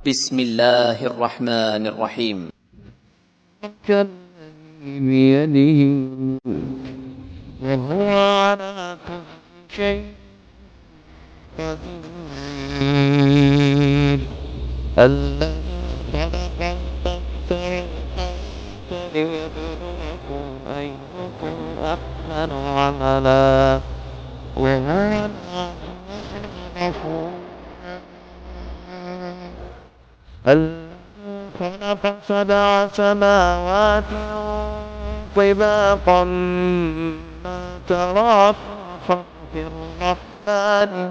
بسم الله الرحمن الرحيم. كالذي بيده وهو على كل شيء قدير الذي خلق الموت والحياة ليبلوكم أيكم أحسن عملا وهو العزيز الغفور الذي خلق سبع سماوات طباقا ما ترى في خلق الرحمن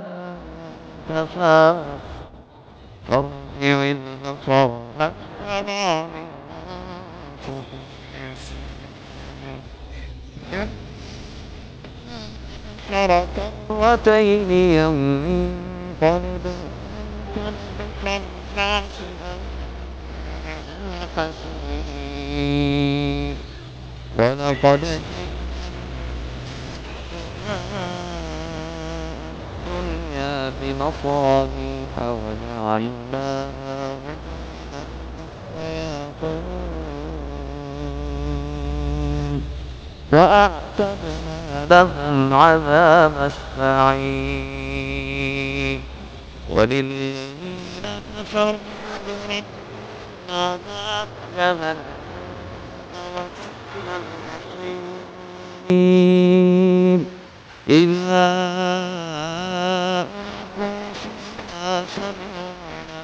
تفاوت فارجع البصر هل ترى من فطور كرتين ينقلب الناس حسين ولقد الدنيا بمصابيح وجعلناها وأعتدنا لهم عذاب السعير وللذين كفروا عذاب جهنم إلا أنفسنا سمعنا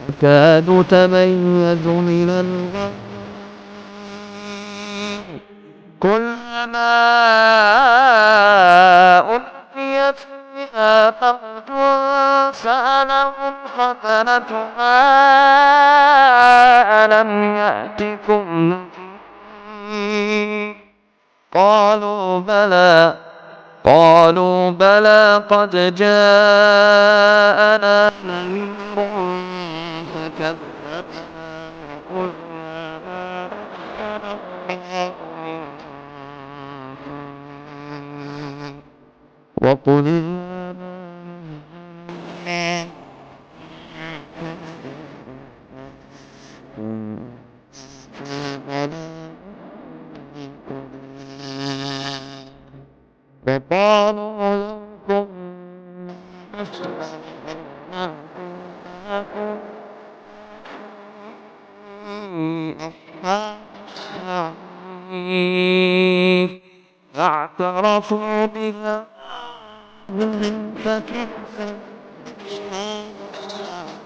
تكاد تميز من الغيظ كلما ألقي فيها فوج سألهم خزنتها ألم يأتكم نذير قالوا بلى قد جاءنا نذير فكذبنا وقلنا وقالوا لو كنا نسمع أصحاب السعير فاعترفوا بها فكيف أصحاب السعير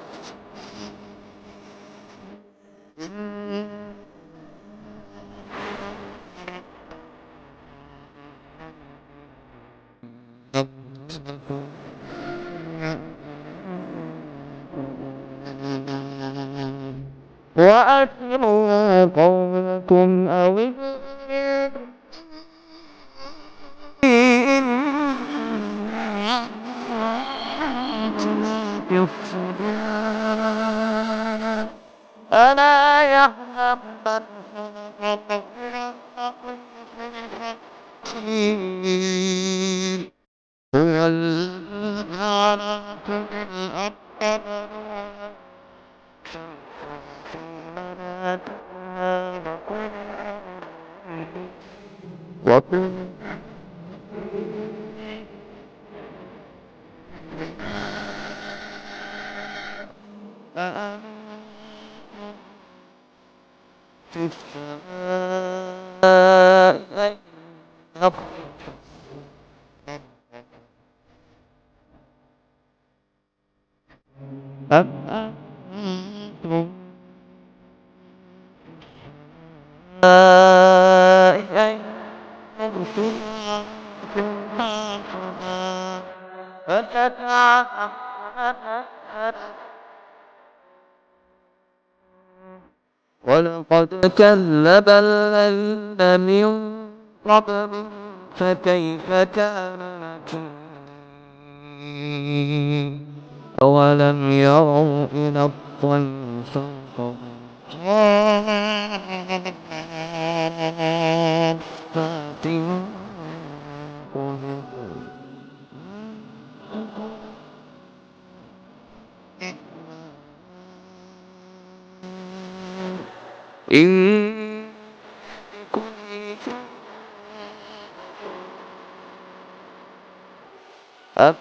وأسروا قولكم أو ألا يعلم من هو الذي جعلكم الأرض وكل في السماء أأنتم ولقد كذب الذين من قبلهم فكيف كان نكير أولم يروا إلى الطير فوقهم صافات إن بكل شيء أب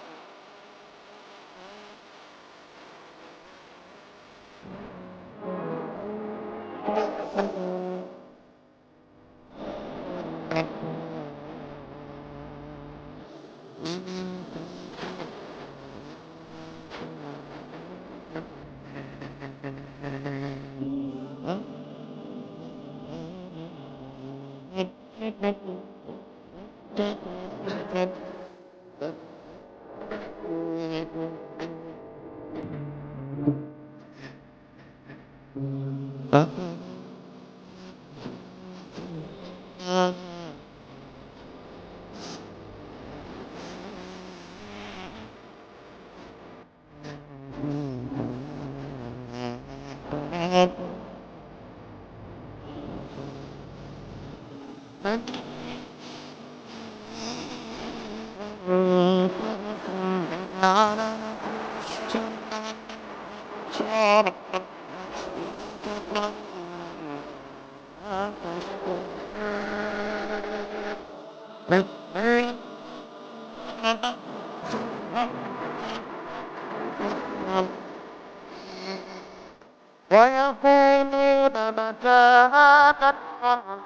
ويقولون متى هذا الوعد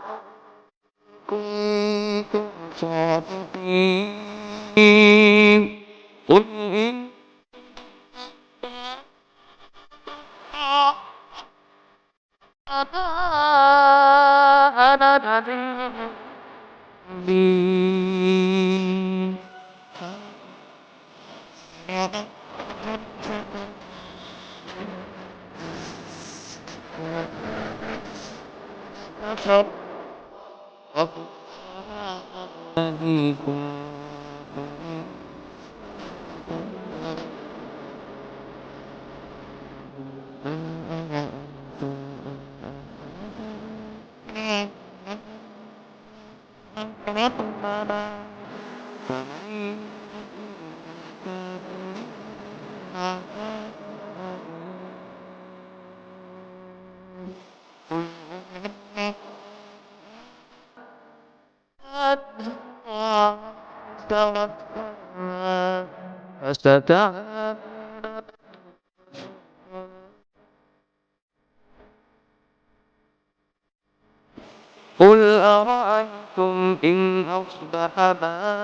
كنتم صادقين قل إن أنا نذير مبين الذي كنتم فستعلمون قل أرأيتم إن أصبح ماؤكم